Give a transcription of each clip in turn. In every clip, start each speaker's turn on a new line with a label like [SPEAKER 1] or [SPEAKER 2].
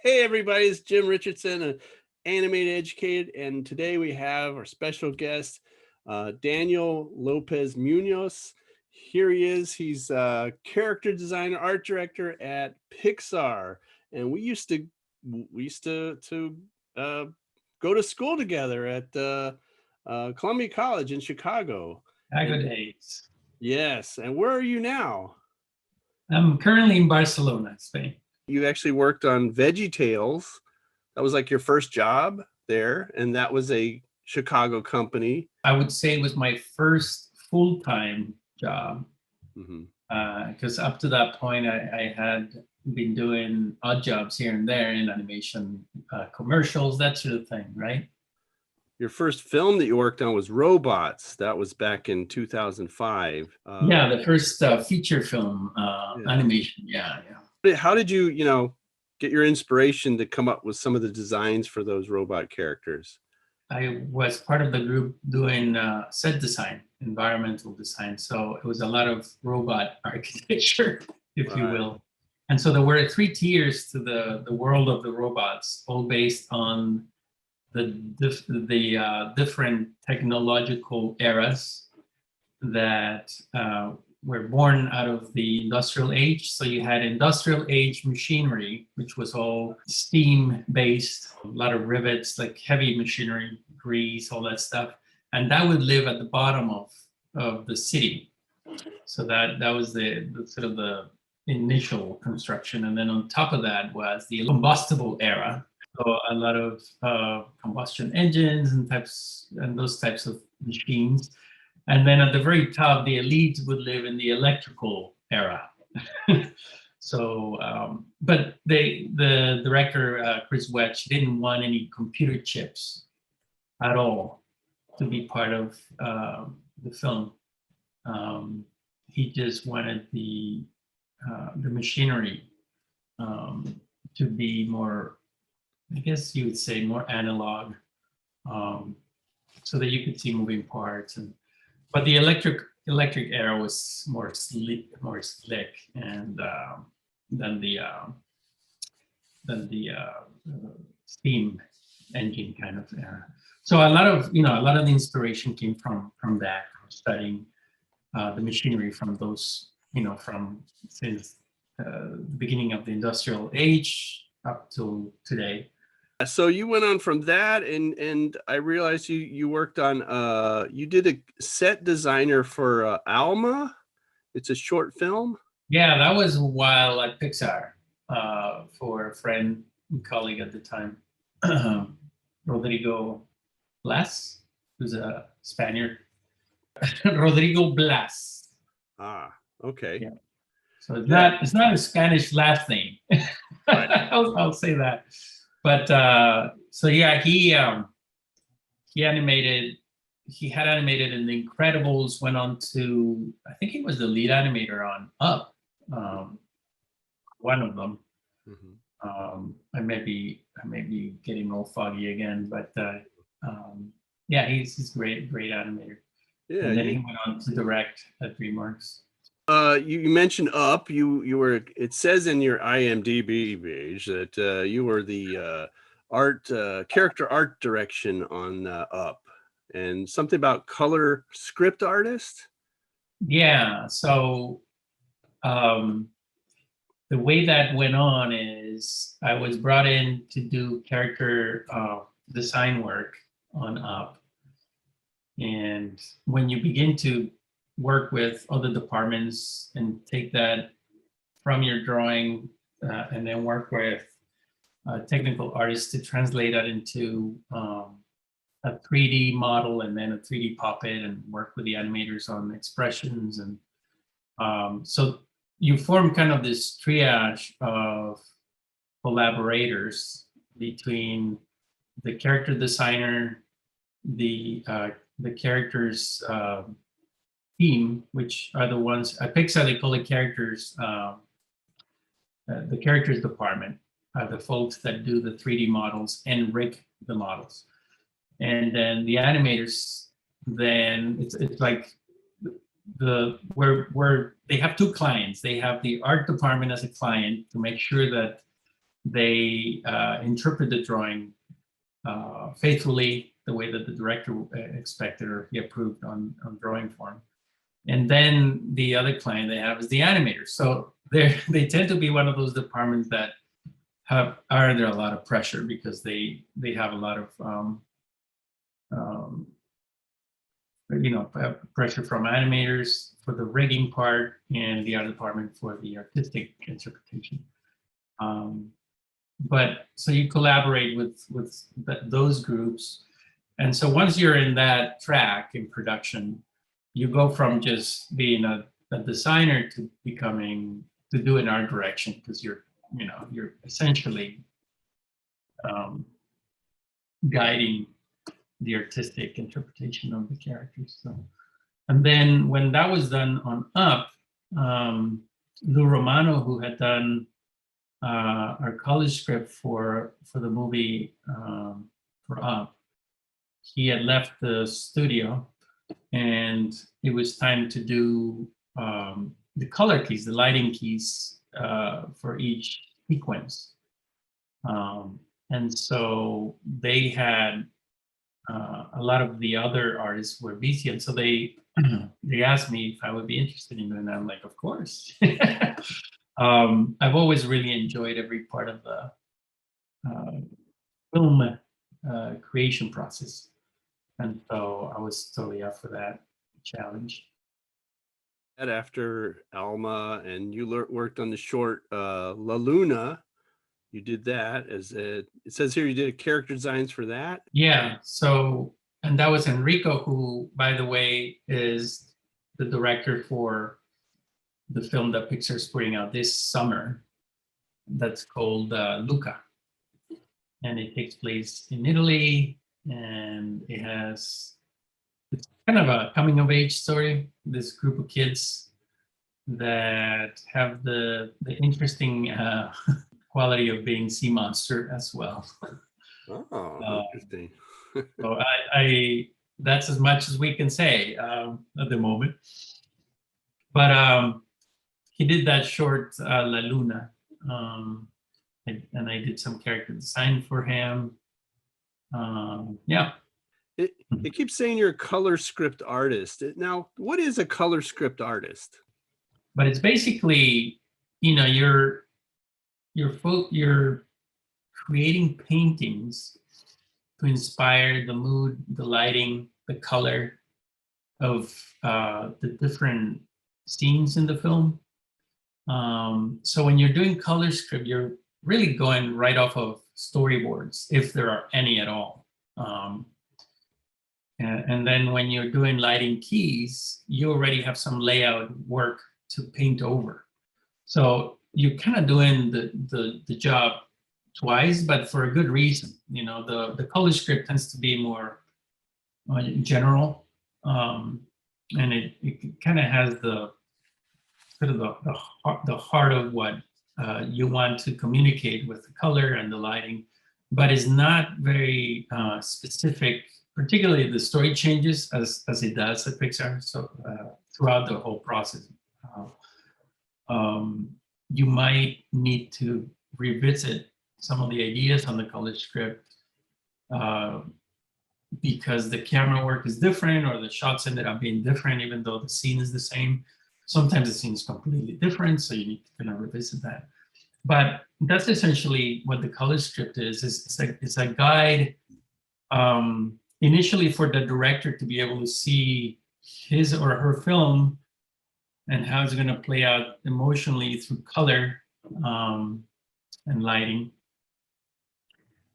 [SPEAKER 1] Hey everybody, it's Jim Richardson, an animated educated, and today we have our special guest, Daniel Lopez Munoz. Here he is. He's a character designer, art director at Pixar, and we used to uh, go to school together at Columbia College in Chicago.
[SPEAKER 2] Good
[SPEAKER 1] And
[SPEAKER 2] days.
[SPEAKER 1] yes, and where are you now?
[SPEAKER 2] I'm currently in Barcelona, Spain.
[SPEAKER 1] You actually worked on Veggie Tales. That was like your first job there, and that was a Chicago company.
[SPEAKER 2] I would say it was my first full-time job
[SPEAKER 1] Mm-hmm.
[SPEAKER 2] because up to that point, I had been doing odd jobs here and there in animation, commercials, that sort of thing, right?
[SPEAKER 1] Your first film that you worked on was Robots. That was back in 2005.
[SPEAKER 2] Yeah, the first feature film animation. Yeah.
[SPEAKER 1] How did you get your inspiration to come up with some of the designs for those robot characters?
[SPEAKER 2] I was part of the group doing set design, environmental design. So it was a lot of robot architecture, if you will. And so there were three tiers to the world of the robots, all based on the different technological eras that were born out of the industrial age. So you had industrial age machinery, which was all steam based, a lot of rivets, like heavy machinery, grease, all that stuff. And that would live at the bottom of the city. So that was the sort of the initial construction. And then on top of that was the combustible era. So a lot of combustion engines and those types of machines. And then at the very top, the elite would live in the electrical era. So, but the director, Chris Wedge, didn't want any computer chips at all to be part of the film. He just wanted the machinery to be more, I guess you would say, more analog, so that you could see moving parts. But the electric era was more slick, and than the steam engine kind of era. So a lot of the inspiration came from that, from studying the machinery from those, from since the beginning of the industrial age up to today.
[SPEAKER 1] So you went on from that, and I realized you worked on you did a set designer for Alma. It's a short film.
[SPEAKER 2] Yeah, that was while at Pixar for a friend and colleague at the time, Rodrigo Blas, who's a Spaniard. Rodrigo Blas.
[SPEAKER 1] Ah, okay.
[SPEAKER 2] Yeah. So it's not a Spanish last name. Right. I'll say that. But so yeah, he had animated in The Incredibles, went on to, I think he was the lead animator on Up, one of them. Mm-hmm. I may be getting all foggy again, but yeah, he's great animator. Yeah, and then he went on to direct at DreamWorks.
[SPEAKER 1] You mentioned Up. You were. It says in your IMDb page that you were the character art direction on Up, and something about color script artist.
[SPEAKER 2] Yeah. So the way that went on is I was brought in to do character design work on Up, and when you begin to work with other departments and take that from your drawing and then work with technical artists to translate that into a 3D model and then a 3D puppet, and work with the animators on expressions. And so you form kind of this triage of collaborators between the character designer, the characters team, which are the ones at Pixar, they call it characters, the characters department, the folks that do the 3D models and rig the models. And then the animators, then it's like where they have two clients. They have the art department as a client to make sure that they interpret the drawing faithfully, the way that the director expected or he approved on drawing form. And then the other client they have is the animators. So they tend to be one of those departments that are under a lot of pressure because they have a lot of pressure from animators for the rigging part, and the art department for the artistic interpretation. But so you collaborate with those groups, and so once you're in that track in production, you go from just being a designer to do an art direction, because you're essentially guiding the artistic interpretation of the characters. So, and then when that was done on Up, Lou Romano, who had done our color script for the movie for Up, he had left the studio, and it was time to do the color keys, the lighting keys for each sequence. And so they had a lot of the other artists were busy, and so they asked me if I would be interested in doing that. I'm like, of course. I've always really enjoyed every part of the film creation process, and so I was totally up for that challenge.
[SPEAKER 1] And after Alma, and you worked on the short La Luna. You did that it says here you did character designs for that.
[SPEAKER 2] Yeah. So, and that was Enrico, who, by the way, is the director for the film that Pixar's putting out this summer. That's called Luca, and it takes place in Italy, and it's kind of a coming of age story. This group of kids that have the interesting quality of being sea monster as well.
[SPEAKER 1] Oh, interesting.
[SPEAKER 2] So I that's as much as we can say at the moment. But he did that short La Luna, and I did some character design for him. Yeah.
[SPEAKER 1] It keeps saying you're a color script artist. Now, what is a color script artist?
[SPEAKER 2] But it's basically, you're creating paintings to inspire the mood, the lighting, the color of the different scenes in the film. So when you're doing color script, you're really going right off of storyboards, if there are any at all. And then when you're doing lighting keys, you already have some layout work to paint over. So you're kind of doing the job twice, but for a good reason. The color script tends to be more general, and it kind of has the sort of the heart of what you want to communicate with the color and the lighting, but it's not very specific. Particularly the story changes as it does at Pixar. So throughout the whole process, you might need to revisit some of the ideas on the color script because the camera work is different, or the shots ended up being different, even though the scene is the same. Sometimes the scene is completely different, so you need to kind of revisit that. But that's essentially what the color script is. It's a guide. Initially for the director to be able to see his or her film and how it's going to play out emotionally through color and lighting.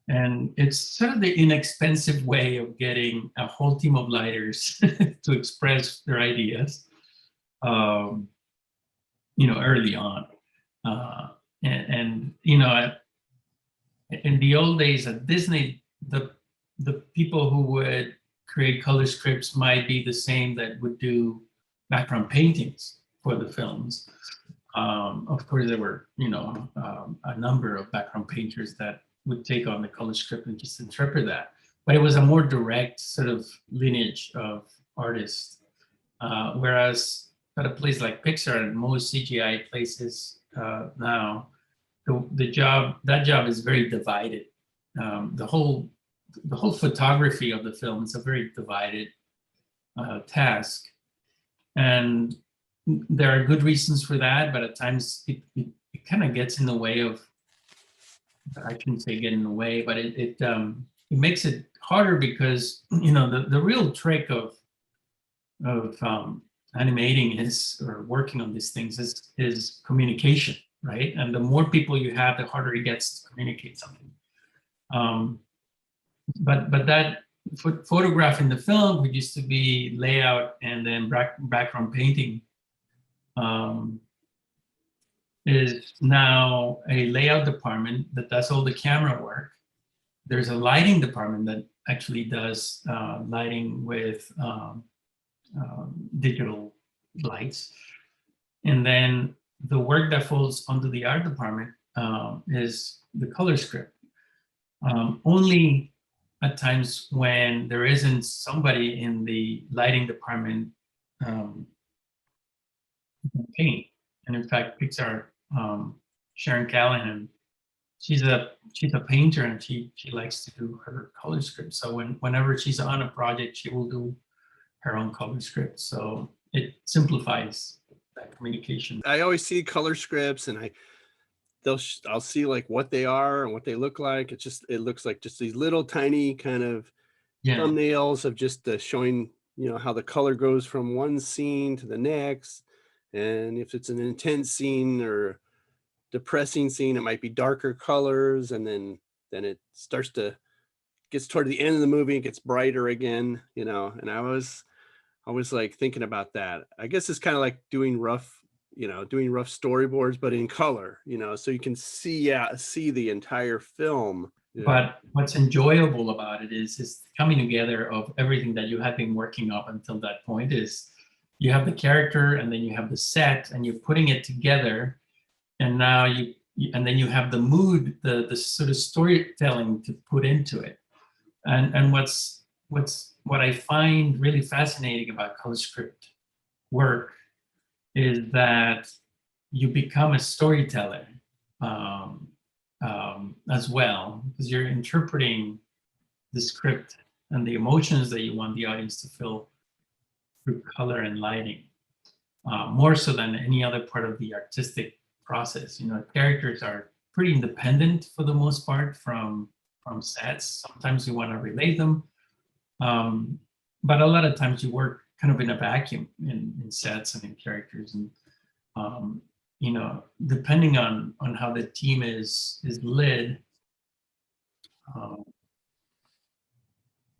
[SPEAKER 2] And it's sort of the inexpensive way of getting a whole team of lighters to express their ideas, early on. In the old days at Disney, the people who would create color scripts might be the same that would do background paintings for the films. Of course, there were, a number of background painters that would take on the color script and just interpret that. But it was a more direct sort of lineage of artists. Whereas at a place like Pixar and most CGI places now, that job is very divided. The whole photography of the film is a very divided task, and there are good reasons for that, but at times it kind of gets in the way of, I shouldn't say get in the way, but it makes it harder because, you know, the real trick of animating is, or working on these things is communication, right? And the more people you have, the harder it gets to communicate something. But that photographing the film, which used to be layout and then background painting, is now a layout department that does all the camera work. There's a lighting department that actually does lighting with digital lights. And then the work that falls under the art department is the color script. Only at times when there isn't somebody in the lighting department paint. And in fact, Pixar, Sharon Callahan, she's a painter, and she likes to do her color script. So whenever she's on a project, she will do her own color script. So it simplifies that communication.
[SPEAKER 1] I always see color scripts, and I'll see like what they are and what they look like. It looks like just these little tiny kind of thumbnails of just showing, you know, how the color goes from one scene to the next. And if it's an intense scene or depressing scene, it might be darker colors, and then it gets toward the end of the movie, it gets brighter again, you know. And I was like thinking about that. I guess it's kind of like doing rough storyboards, but in color, you know, so you can see the entire film.
[SPEAKER 2] Yeah. But what's enjoyable about it is coming together of everything that you have been working up until that point. Is you have the character, and then you have the set, and you're putting it together, and now and then you have the mood, the sort of storytelling to put into it. And what I find really fascinating about color script work is that you become a storyteller as well, because you're interpreting the script and the emotions that you want the audience to feel through color and lighting, more so than any other part of the artistic process. You know, characters are pretty independent for the most part from sets. Sometimes you want to relate them, but a lot of times you work kind of in a vacuum in sets and in characters. And you know, depending on how the team is led,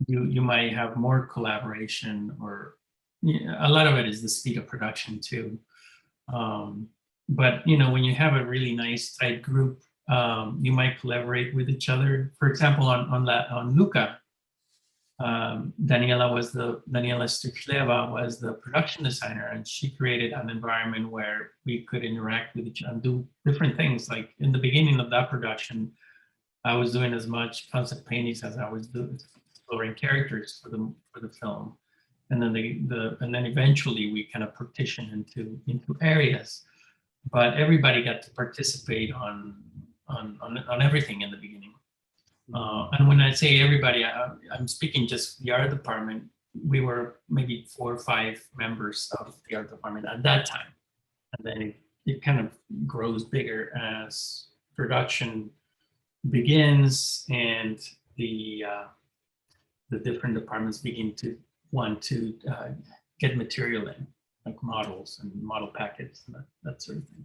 [SPEAKER 2] you might have more collaboration, or a lot of it is the speed of production too. But you know, when you have a really nice tight group, you might collaborate with each other. For example, on Luca, Daniela Strukhleva was the production designer, and she created an environment where we could interact with each other and do different things. Like in the beginning of that production, I was doing as much concept paintings as I was doing exploring characters for the film, and then and then eventually we kind of partition into areas, but everybody got to participate on everything in the beginning. And when I say everybody, I'm speaking just the art department. We were maybe 4 or 5 members of the art department at that time. And then it kind of grows bigger as production begins, and the different departments begin to want to get material in, like models and model packets and that sort of thing.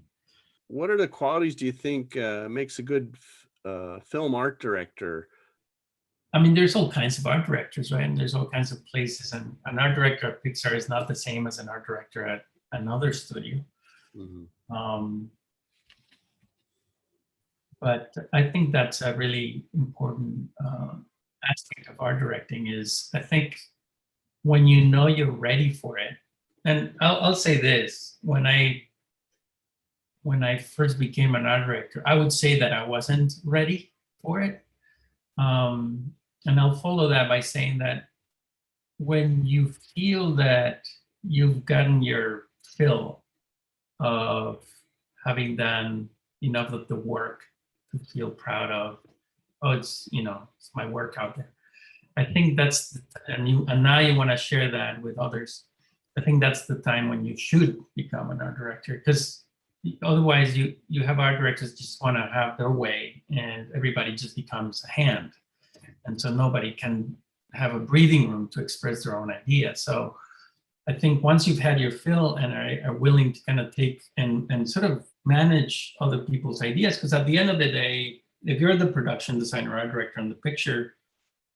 [SPEAKER 1] What are the qualities do you think makes a good film art director?
[SPEAKER 2] I mean, there's all kinds of art directors, right? And there's all kinds of places. And an art director at Pixar is not the same as an art director at another studio. Mm-hmm. But I think that's a really important aspect of art directing. Is I think when you know you're ready for it, and I'll say this: when I first became an art director, I would say that I wasn't ready for it. And I'll follow that by saying that when you feel that you've gotten your fill of having done enough of the work to feel proud of. Oh, it's it's my work out there. I think that's and now you want to share that with others. I think that's the time when you should become an art director, because otherwise you have art directors just want to have their way and everybody just becomes a hand, and so nobody can have a breathing room to express their own idea. So I think once you've had your fill and are willing to kind of take and sort of manage other people's ideas, because at the end of the day, if you're the production designer or art director in the picture,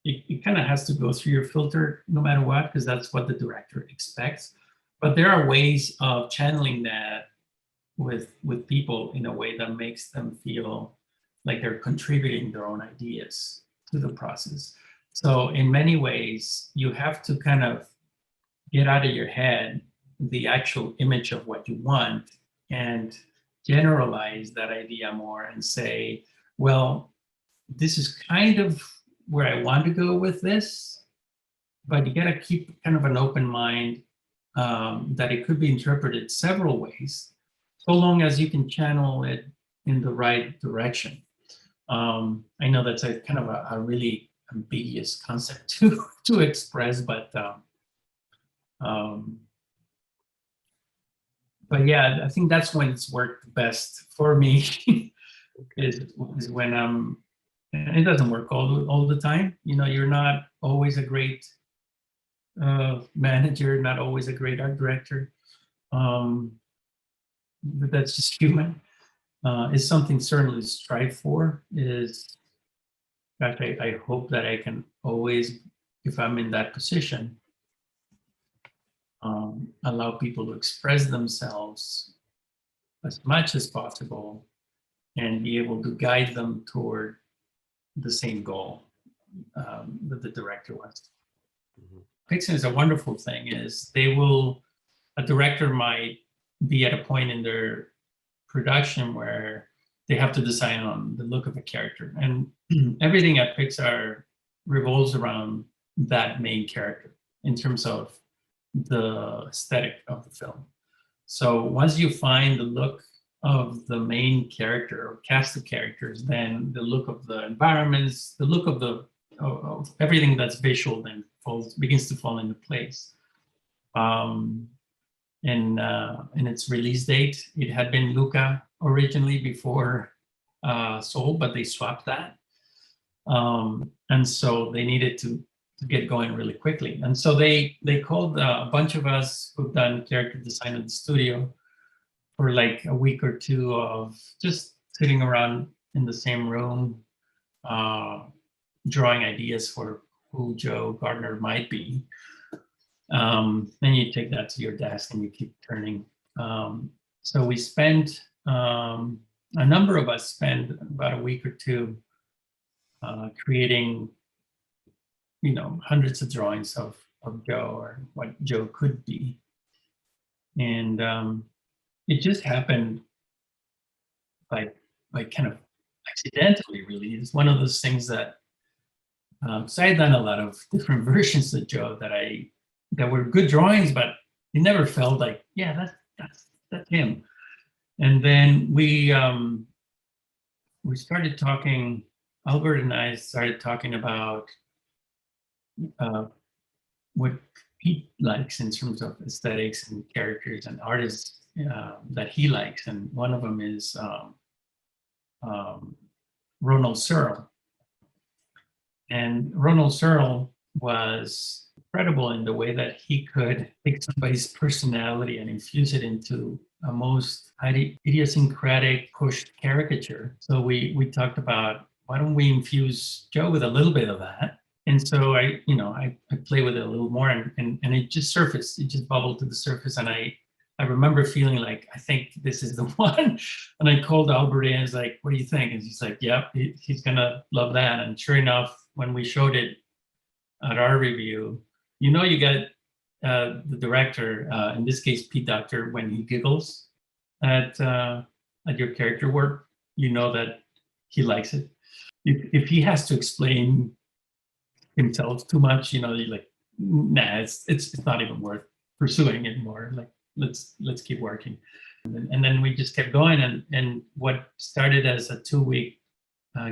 [SPEAKER 2] it kind of has to go through your filter no matter what, because that's what the director expects. But there are ways of channeling that with people in a way that makes them feel like they're contributing their own ideas to the process. So in many ways, you have to kind of get out of your head the actual image of what you want and generalize that idea more and say, well, this is kind of where I want to go with this, but you got to keep kind of an open mind that it could be interpreted several ways, so long as you can channel it in the right direction. I know that's a kind of a really ambiguous concept to express, but yeah, I think that's when it's worked best for me is when and it doesn't work all the time. You're not always a great manager, not always a great art director. But that's just human. It's something certainly to strive for. In fact, I hope that I can always, if I'm in that position, allow people to express themselves as much as possible and be able to guide them toward the same goal that the director wants. Pixar is a wonderful thing is a director might be at a point in their production where they have to decide on the look of a character, and everything at Pixar revolves around that main character in terms of the aesthetic of the film. So once you find the look of the main character or cast of characters, then the look of the environments, the look of everything that's visual then begins to fall into place. And its release date, it had been Luca originally before Soul, but they swapped that. And so they needed to get going really quickly. And so they called a bunch of us who've done character design at the studio for like a week or two of just sitting around in the same room, drawing ideas for who Joe Gardner might be. Then you take that to your desk and you keep turning. So we spent, a number of us spent about a week or two creating, hundreds of drawings of Joe or what Joe could be. And it just happened by kind of accidentally, really. It's one of those things that, so I had done a lot of different versions of Joe that were good drawings, but it never felt like, yeah, that's him. And then we started talking, Albert and I started talking about what he likes in terms of aesthetics and characters and artists that he likes. And one of them is Ronald Searle. And Ronald Searle was incredible in the way that he could take somebody's personality and infuse it into a most idiosyncratic pushed caricature. So we talked about, why don't we infuse Joe with a little bit of that? And so I play with it a little more, and it just surfaced. It just bubbled to the surface, and I remember feeling like, I think this is the one. And I called Albert and I was like, what do you think? And he's like, yeah, he's gonna love that. And sure enough, when we showed it at our review, you got the director, in this case Pete Docter, when he giggles at your character work, that he likes it. If he has to explain himself too much, you're like, nah, it's not even worth pursuing anymore. Like, let's keep working. And then we just kept going, and what started as a 2-week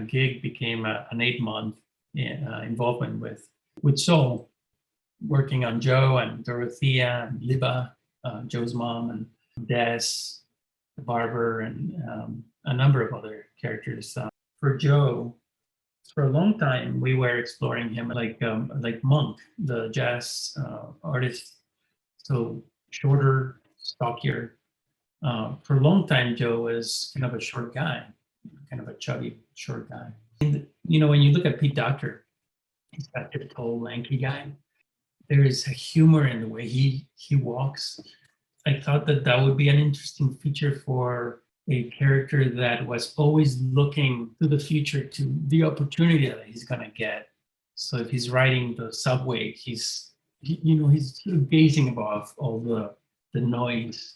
[SPEAKER 2] gig became an 8-month involvement with Soul, working on Joe and Dorothea and Liba, Joe's mom, and Des, the barber, and a number of other characters. For Joe, for a long time, we were exploring him like Monk, the jazz artist. So shorter, stockier. For a long time, Joe was kind of a short guy, kind of a chubby, short guy. And, when you look at Pete Docter, he's that tall, lanky guy. There is a humor in the way he walks. I thought that would be an interesting feature for a character that was always looking to the future, to the opportunity that he's going to get. So if he's riding the subway, he's gazing above all the noise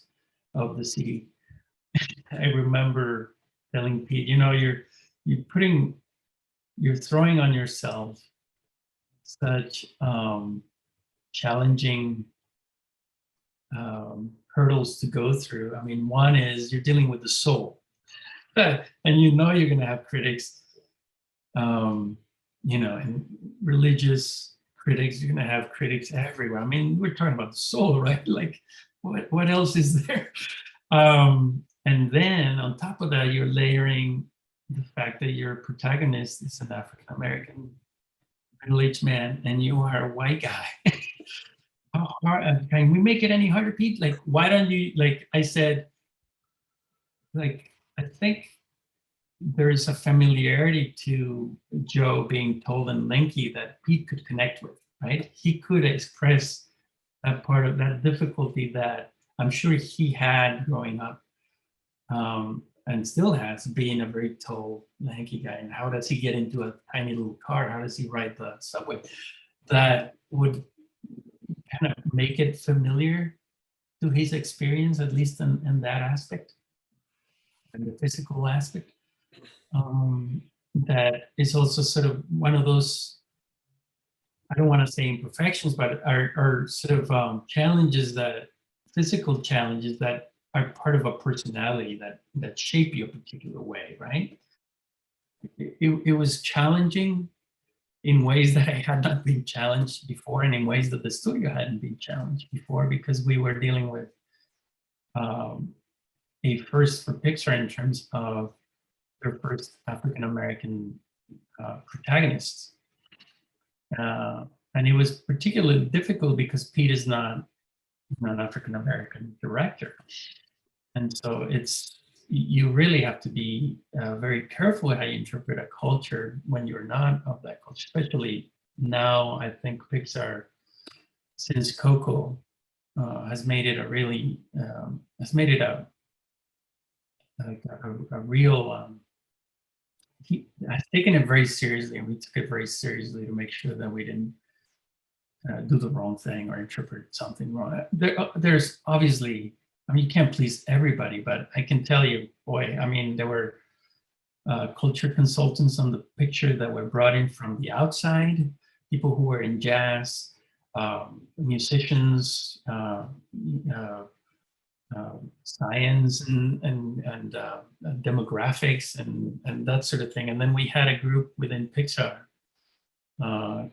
[SPEAKER 2] of the city. I remember telling Pete, you're throwing on yourself such challenging hurdles to go through. I mean, one is you're dealing with the soul, and you're going to have critics, and religious critics. You're going to have critics everywhere. I mean, we're talking about the soul, right? Like, what else is there? And then on top of that, you're layering the fact that your protagonist is an African American middle-aged man, and you are a white guy. Can we make it any harder, Pete? Like, why don't you, like I said, like, I think there's a familiarity to Joe being tall and lanky that Pete could connect with, right? He could express that part of that difficulty that I'm sure he had growing up, and still has, being a very tall, lanky guy. And how does he get into a tiny little car? How does he ride the subway? That would kind of make it familiar to his experience, at least in that aspect, and the physical aspect. That is also sort of one of those, I don't want to say imperfections, but are sort of challenges, that physical challenges that are part of a personality that shape you a particular way, right? It was challenging in ways that I had not been challenged before, and in ways that the studio hadn't been challenged before, because we were dealing with a first for Pixar in terms of their first African-American protagonists. And it was particularly difficult because Pete is not an African-American director. And so you really have to be very careful how you interpret a culture when you're not of that culture. Especially now, I think Pixar, since Coco, has made it a really has real. He has taken it very seriously, and we took it very seriously to make sure that we didn't do the wrong thing or interpret something wrong. There's obviously, I mean, you can't please everybody, but I can tell you, boy, I mean, there were culture consultants on the picture that were brought in from the outside, people who were in jazz, musicians, science, and demographics, and that sort of thing. And then we had a group within Pixar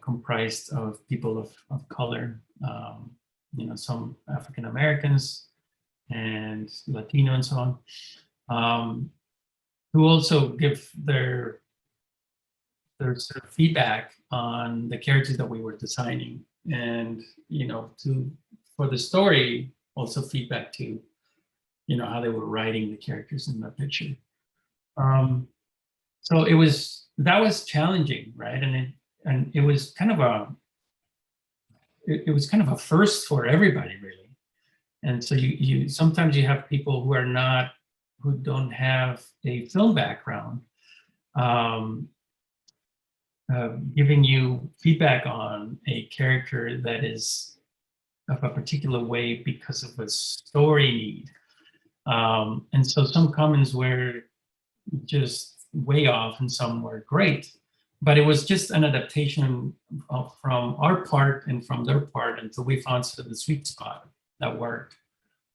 [SPEAKER 2] comprised of people of color, some African Americans and Latino and so on, who also give their sort of feedback on the characters that we were designing, and for the story, also feedback to how they were writing the characters in the picture. So that was challenging, right? And it was kind of a first for everybody, really. And so you sometimes you have people who don't have a film background, giving you feedback on a character that is of a particular way because of a story need. And so some comments were just way off and some were great, but it was just an adaptation from our part and from their part until we found sort of the sweet spot that worked.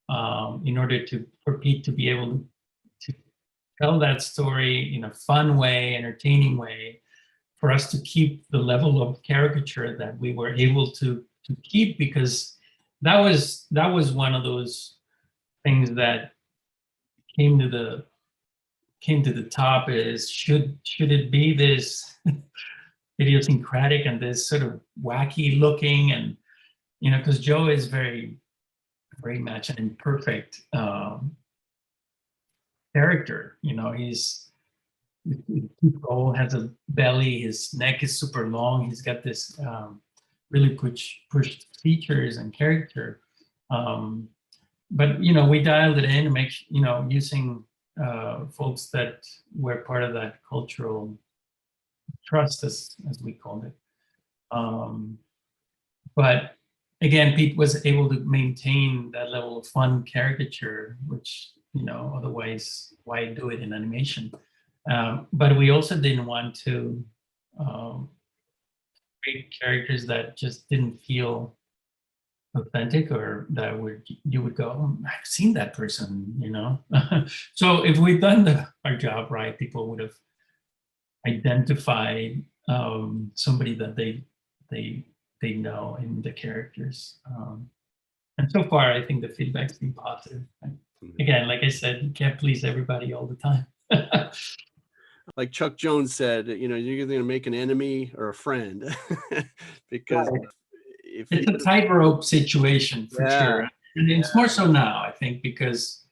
[SPEAKER 2] in order for Pete to be able to tell that story in a fun way, entertaining way, for us to keep the level of caricature that we were able to keep, because that was one of those things that came to the top, is should it be this idiosyncratic and this sort of wacky looking, and because Joe is very much an imperfect character. He's tall, has a belly, his neck is super long, he's got this really pushed features and character. But we dialed it in to make using folks that were part of that cultural trust, as we called it. But again, Pete was able to maintain that level of fun caricature, which otherwise why do it in animation? But we also didn't want to create characters that just didn't feel authentic, or that you would go, oh, I've seen that person, So if we'd done our job right, people would have identified somebody that they know in the characters. And so far, I think the feedback's been positive. And again, like I said, you can't please everybody all the time.
[SPEAKER 1] Like Chuck Jones said, you're either going to make an enemy or a friend, because
[SPEAKER 2] right. It's a tightrope situation for sure, and it's more so now, I think, because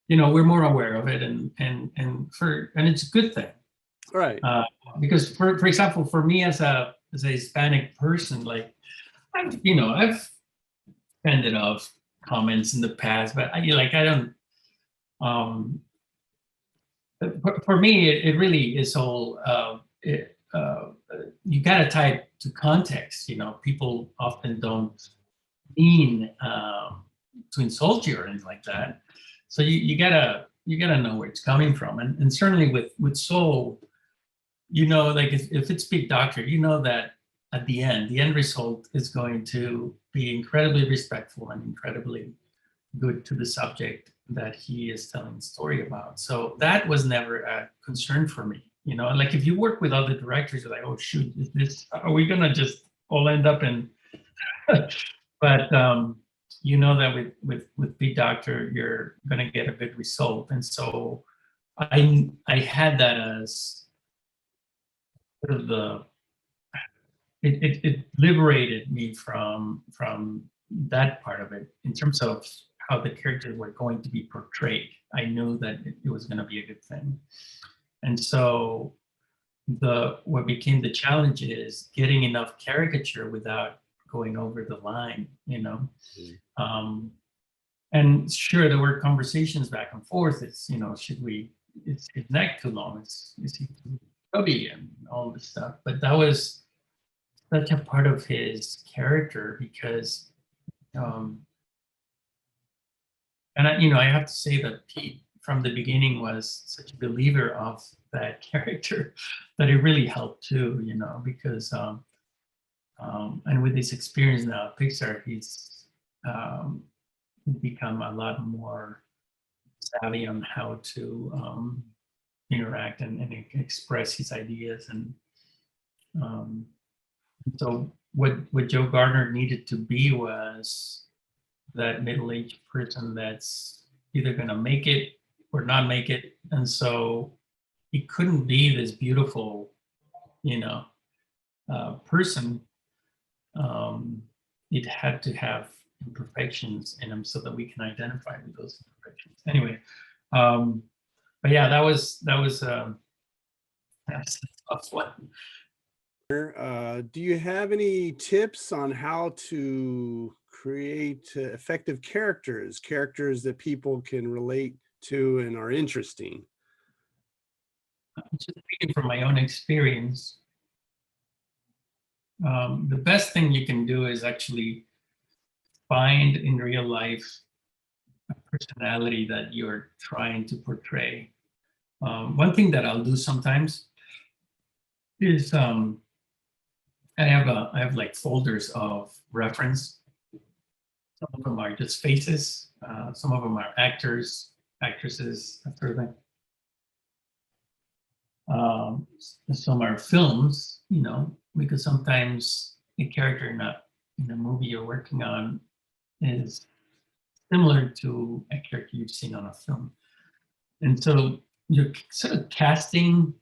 [SPEAKER 2] we're more aware of it, and it's a good thing,
[SPEAKER 1] right?
[SPEAKER 2] Because for example, for me as a Hispanic person, like I've fended off comments in the past, but I don't. For me, it really is all. You gotta tie it to context. People often don't mean to insult you or anything like that. So you gotta know where it's coming from, and certainly with Soul, like if it's Pete Docter, that at the end result is going to be incredibly respectful and incredibly good to the subject that he is telling the story about. So that was never a concern for me. Like if you work with other directors, you're like, oh shoot, are we gonna just all end up in? But that with Pete Docter, you're gonna get a good result, and so I had that as sort of it liberated me from that part of it in terms of how the characters were going to be portrayed. I knew that it was going to be a good thing, and so what became the challenge is getting enough caricature without going over the line, and sure, there were conversations back and forth. It's should we? Is his neck too long? Is he too chubby and all this stuff? But that was such a part of his character, because and I have to say that Pete from the beginning was such a believer of that character that it really helped too, because and with his experience now at Pixar, he's become a lot more savvy on how to interact and express his ideas, and so what Joe Gardner needed to be was that middle-aged person that's either going to make it or not make it, and so he couldn't be this beautiful, person. It had to have imperfections in him so that we can identify with those imperfections. Anyway, but yeah, that was a tough one.
[SPEAKER 1] Do you have any tips on how to create effective characters that people can relate to and are interesting?
[SPEAKER 2] Just speaking from my own experience, the best thing you can do is actually find in real life a personality that you're trying to portray. One thing that I'll do sometimes is I have like folders of reference. Some of them are just faces, Some of them are actors, actresses, that sort of thing. Some are films, you know, because sometimes a character in a movie you're working on is similar to a character you've seen on a film. And so you're sort of casting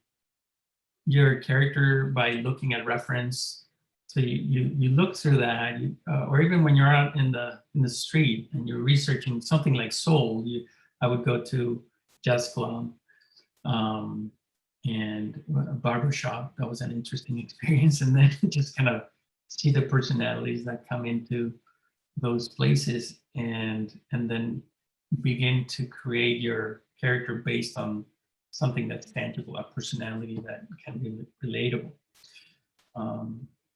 [SPEAKER 2] your character by looking at reference. So you look through that, or even when you're out in the street and you're researching something like Soul, I would go to Jazz Club and a barbershop. That was an interesting experience, and then just kind of see the personalities that come into those places, and then begin to create your character based on something that's tangible, a personality that can be relatable.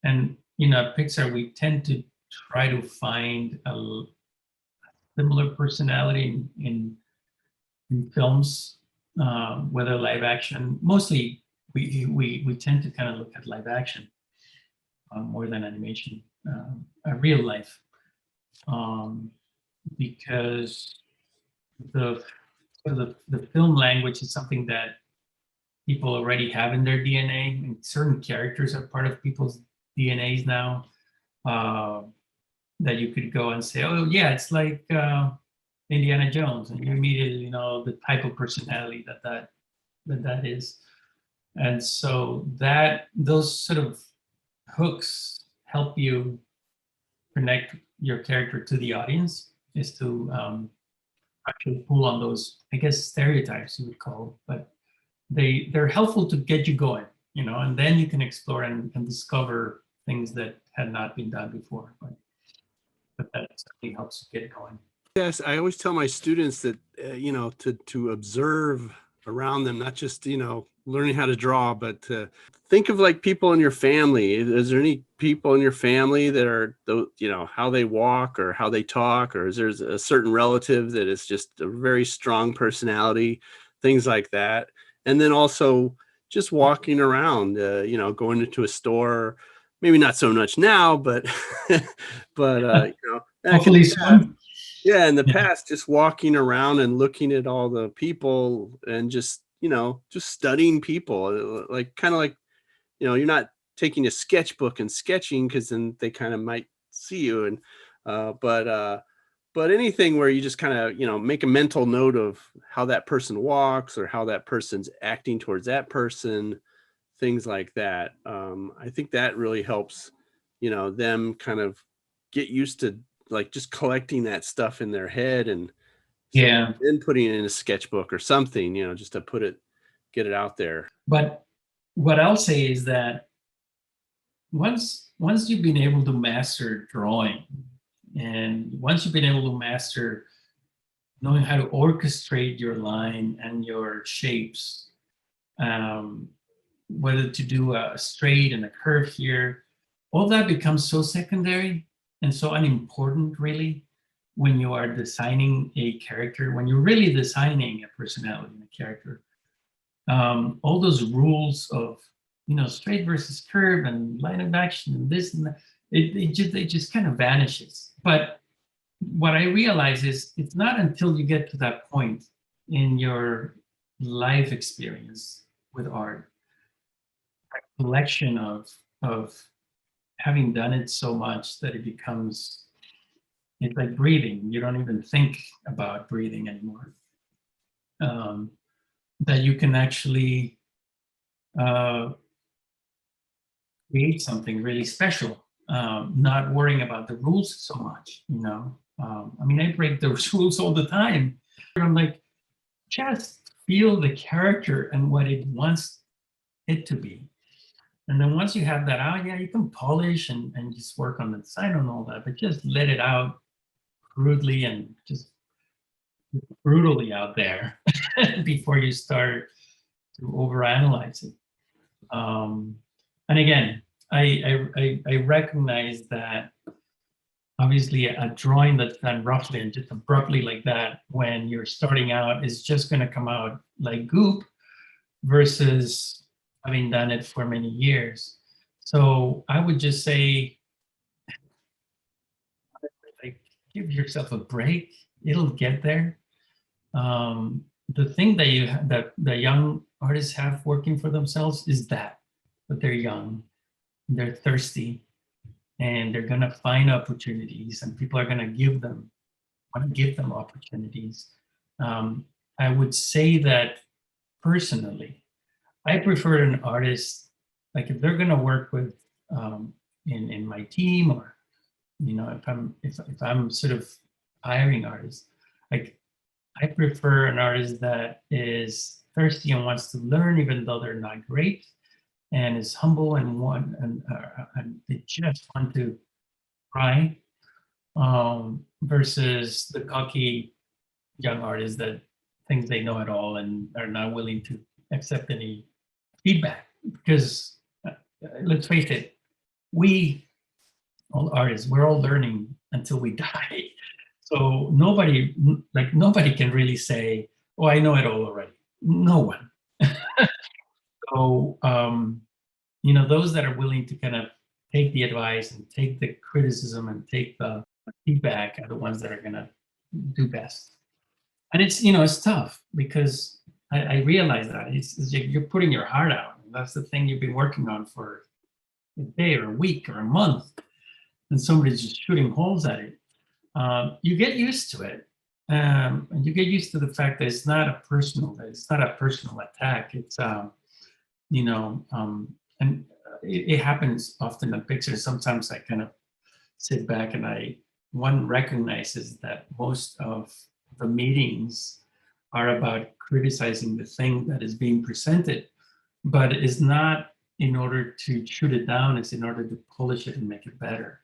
[SPEAKER 2] And you know, at Pixar, we tend to try to find a similar personality in films, whether live action. Mostly, we tend to kind of look at live action more than animation, real life, because the film language is something that people already have in their DNA, and certain characters are part of people's DNAs now, that you could go and say, oh yeah, it's like Indiana Jones, and you immediately know the type of personality that is. And so those sort of hooks help you connect your character to the audience, is to actually pull on those, I guess, stereotypes you would call, but they're helpful to get you going, you know, and then you can explore and discover things that had not been done before. But that certainly helps you get going.
[SPEAKER 1] Yes, I always tell my students that you know, to observe around them, not just, you know, learning how to draw, but to think of like people in your family. Is there any people in your family that are, you know, how they walk or how they talk, or is there a certain relative that is just a very strong personality, things like that? And then also just walking around, you know, going into a store, maybe not so much now, but but you know,
[SPEAKER 2] hopefully soon.
[SPEAKER 1] yeah, in the past, just walking around and looking at all the people and just, you know, just studying people, like kind of like, you know, you're not taking a sketchbook and sketching, because then they kind of might see you. And but anything where you just kind of, you know, make a mental note of how that person walks or how that person's acting towards that person, things like that. I think that really helps, you know, them kind of get used to like just collecting that stuff in their head, and
[SPEAKER 2] Yeah,
[SPEAKER 1] then putting it in a sketchbook or something, you know, just to get it out there.
[SPEAKER 2] but what I'll say is that once you've been able to master drawing, and once you've been able to master knowing how to orchestrate your line and your shapes, whether to do a straight and a curve here, all that becomes so secondary and so unimportant, really, when you are designing a character, when you're really designing a personality and a character. All those rules of, you know, straight versus curve and line of action and this and that, it just kind of vanishes. But what I realize is it's not until you get to that point in your life experience with art, a collection of having done it so much that it becomes, it's like breathing. You don't even think about breathing anymore. That you can actually create something really special, not worrying about the rules so much, you know. I mean, I break those rules all the time. I'm like, just feel the character and what it wants it to be. And then once you have that out, yeah, you can polish and just work on the design and all that, but just let it out crudely and just brutally out there before you start to overanalyze it. And again, I recognize that obviously a drawing that's done roughly and just abruptly like that when you're starting out is just going to come out like goop, versus having done it for many years. So I would just say, like, give yourself a break, it'll get there. The thing that the young artists have working for themselves is that they're young, they're thirsty, and they're gonna find opportunities, and people are gonna want to give them opportunities. I would say that personally, I prefer an artist, like if they're going to work with in my team, or if I'm sort of hiring artists, like I prefer an artist that is thirsty and wants to learn even though they're not great, and is humble and they just want to try, versus the cocky young artists that think they know it all and are not willing to accept any feedback. Because let's face it, we all artists, we're all learning until we die. So nobody can really say, "Oh, I know it all already." No one. So those that are willing to kind of take the advice and take the criticism and take the feedback are the ones that are gonna do best. And it's tough because I realize that it's you're putting your heart out. That's the thing you've been working on for a day or a week or a month, and somebody's just shooting holes at it. You get used to it, and you get used to the fact that it's not a personal attack. It's and it happens often in pictures. Sometimes I kind of sit back and one recognizes that most of the meetings are about criticizing the thing that is being presented, but it's not in order to shoot it down, it's in order to polish it and make it better.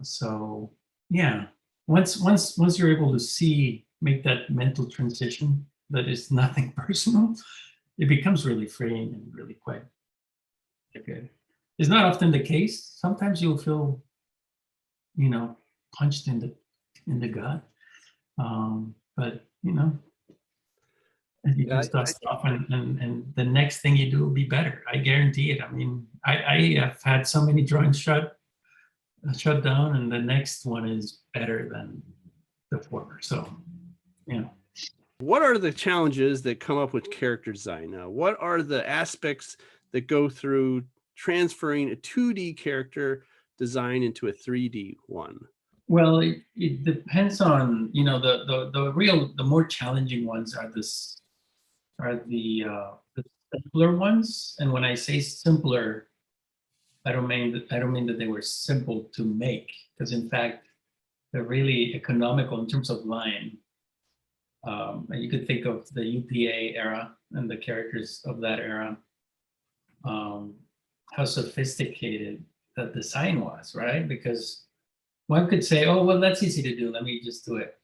[SPEAKER 2] So yeah, once you're able to make that mental transition that is nothing personal, it becomes really freeing and really quite good. It's not often the case. Sometimes you'll feel, punched in the gut. But you just dust off, and the next thing you do will be better. I guarantee it. I mean, I have had so many drawings shut down, and the next one is better than the former. So,
[SPEAKER 1] What are the challenges that come up with character design? What are the aspects that go through transferring a 2D character design into a 3D one?
[SPEAKER 2] Well, it depends on, the more challenging ones are the simpler ones. And when I say simpler, I don't mean that they were simple to make, because in fact, they're really economical in terms of line. And you could think of the UPA era and the characters of that era, how sophisticated the design was, right? Because one could say, "Oh, well, that's easy to do. Let me just do it,"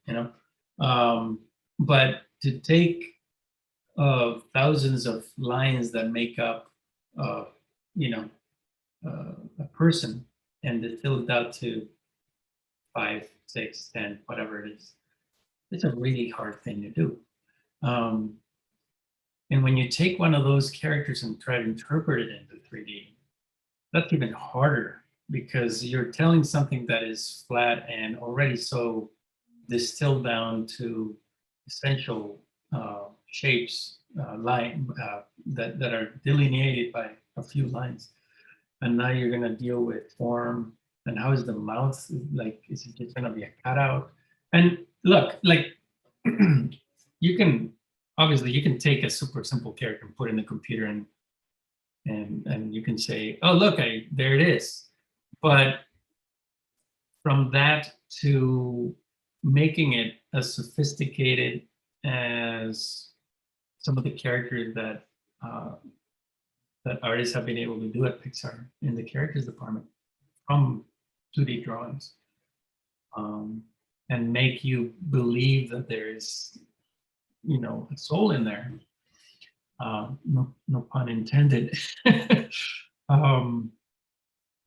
[SPEAKER 2] But to take thousands of lines that make up, a person, and distill it down to 5, 6, 10, whatever it is, it's a really hard thing to do. And when you take one of those characters and try to interpret it into 3D, that's even harder, because you're telling something that is flat and already so distilled down to essential shapes, that are delineated by a few lines. And now you're going to deal with form, and how is the mouth, like, is it just going to be a cutout? And look, like, you can take a super simple character and put it in the computer, and you can say, "Oh, look, there it is." But from that to making it as sophisticated as some of the characters that artists have been able to do at Pixar in the characters department from 2D drawings, and make you believe that there is, a soul in there. No pun intended.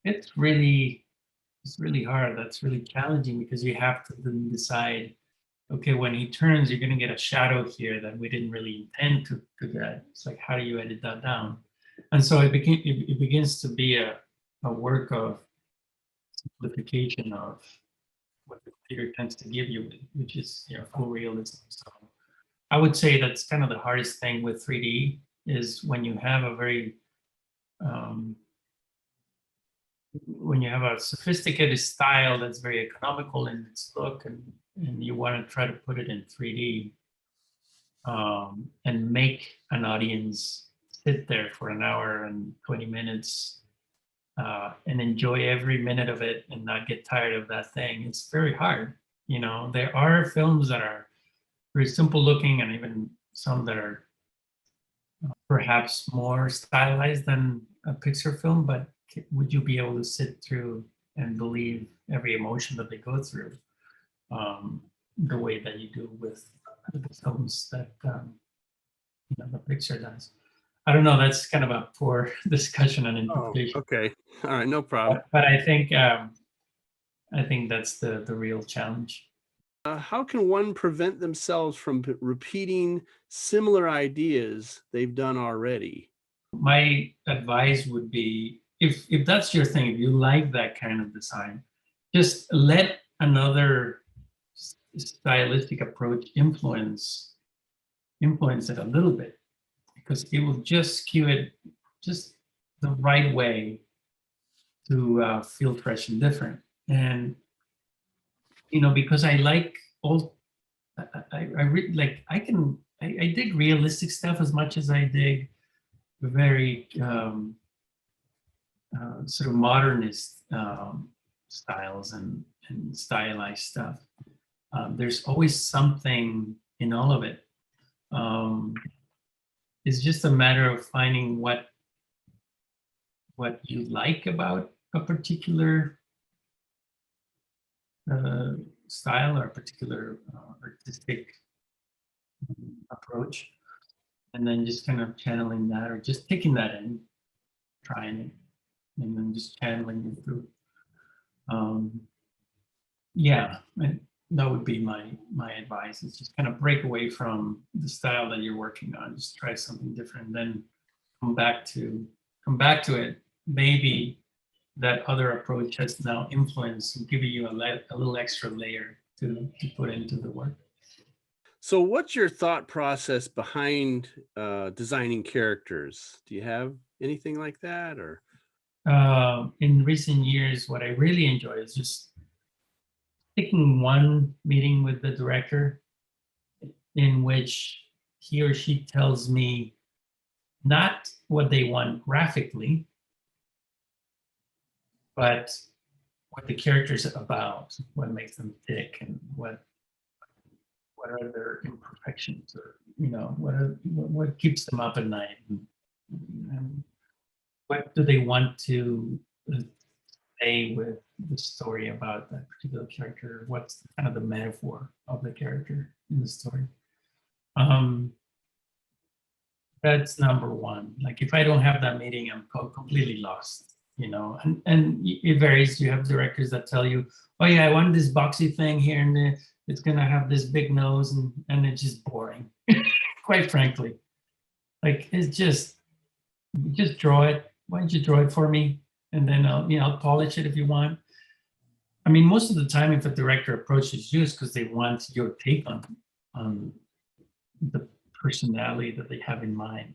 [SPEAKER 2] It's really hard. That's really challenging, because you have to then decide, okay, when he turns, you're going to get a shadow here that we didn't really intend to get. It's like, how do you edit that down? And so it begins to be a work of simplification of what the figure tends to give you, which is, you know, full realism. So I would say that's kind of the hardest thing with 3D is when you have a very when you have a sophisticated style that's very economical in its look, and you want to try to put it in 3D and make an audience sit there for an hour and 20 minutes and enjoy every minute of it and not get tired of that thing. It's very hard. You know, there are films that are very simple looking and even some that are perhaps more stylized than a Pixar film, but would you be able to sit through and believe every emotion that they go through the way that you do with the films that you know, the Pixar does? I don't know. That's kind of a poor discussion and interpretation.
[SPEAKER 1] Oh, okay. All right. No problem.
[SPEAKER 2] But I think that's the real challenge.
[SPEAKER 1] How can one prevent themselves from repeating similar ideas they've done already?
[SPEAKER 2] My advice would be, if that's your thing, if you like that kind of design, just let another stylistic approach influence it a little bit, because it will just skew it just the right way to feel fresh and different. And you know, because I like old, I really like, I dig realistic stuff as much as I dig very sort of modernist styles and stylized stuff. There's always something in all of it. It's just a matter of finding what you like about a particular style or a particular artistic approach, and then just kind of channeling that, or just taking that in, trying it, and then just channeling it through. Yeah, and that would be my advice, is just kind of break away from the style that you're working on, just try something different, then come back to it. Maybe that other approach has now influence and giving you a little extra layer to put into the work.
[SPEAKER 1] So what's your thought process behind designing characters? Do you have anything like that, or?
[SPEAKER 2] In recent years, what I really enjoy is just taking one meeting with the director in which he or she tells me not what they want graphically, but what the character's about, what makes them tick, and what are their imperfections, or you know, what keeps them up at night, and what do they want to say with the story about that particular character? What's kind of the metaphor of the character in the story? That's number one. Like, if I don't have that meeting, I'm completely lost, you know. And it varies. You have directors that tell you, oh yeah, I want this boxy thing here, and there, it's gonna have this big nose, and it's just boring. Quite frankly, like, it's just draw it. Why don't you draw it for me, and then I'll polish it if you want. I mean, most of the time, if a director approaches you, it's because they want your take on the personality that they have in mind.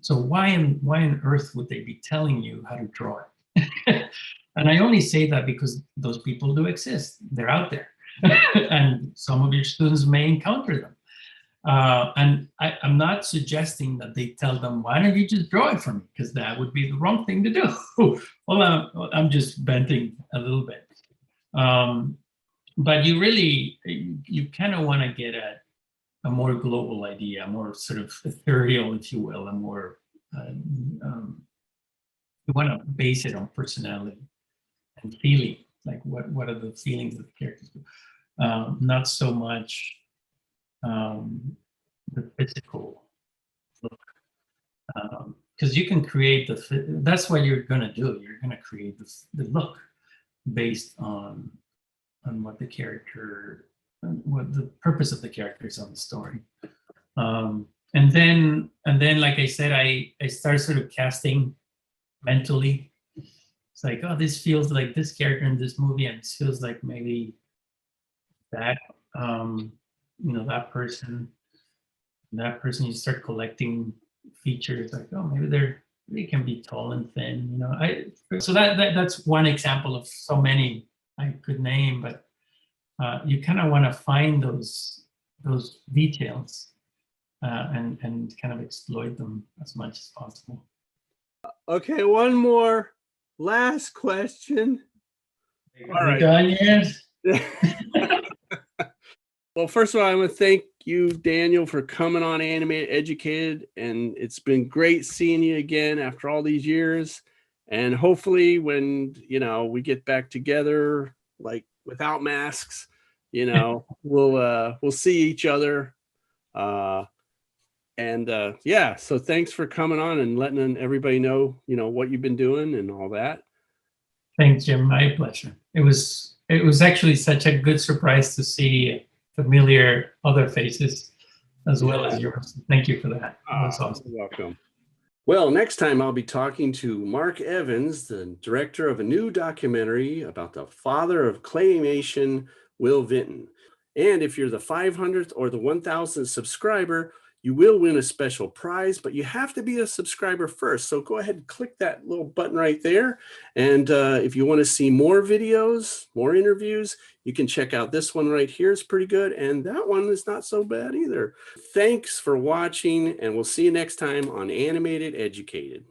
[SPEAKER 2] So why on earth would they be telling you how to draw it? And I only say that because those people do exist. They're out there. And some of your students may encounter them. And I'm not suggesting that they tell them, why don't you just draw it for me? Because that would be the wrong thing to do. Well, I'm just venting a little bit. But you kind of want to get at a more global idea, a more sort of ethereal, if you will, a more, you want to base it on personality and feeling, like what are the feelings that the characters do, not so much the physical look, because you can create that's what you're going to do. You're going to create the look based on what the character, what the purpose of the characters on the story. And then, like I said, I start sort of casting mentally. It's like, oh, this feels like this character in this movie, and this feels like maybe that, that person, you start collecting features like, oh, maybe they can be tall and thin, so that's one example of so many I could name, but you kind of want to find those details and kind of exploit them as much as possible.
[SPEAKER 1] Okay, one more last question.
[SPEAKER 2] All right. Done yet?
[SPEAKER 1] Well, first of all, I want to thank you, Daniel, for coming on Animated Educated, and it's been great seeing you again after all these years. And hopefully, when we get back together, like without masks, we'll see each other. Yeah, so thanks for coming on and letting everybody know, what you've been doing and all that.
[SPEAKER 2] Thanks, Jim. My pleasure. It was actually such a good surprise to see familiar other faces as well as yours. Thank you for that. That's awesome.
[SPEAKER 1] You're welcome. Well, next time I'll be talking to Mark Evans, the director of a new documentary about the father of claymation, Will Vinton. And if you're the 500th or the 1000th subscriber, you will win a special prize, but you have to be a subscriber first. So go ahead and click that little button right there. And if you want to see more videos, more interviews, you can check out this one right here. It's pretty good. And that one is not so bad either. Thanks for watching, and we'll see you next time on Animated Educated.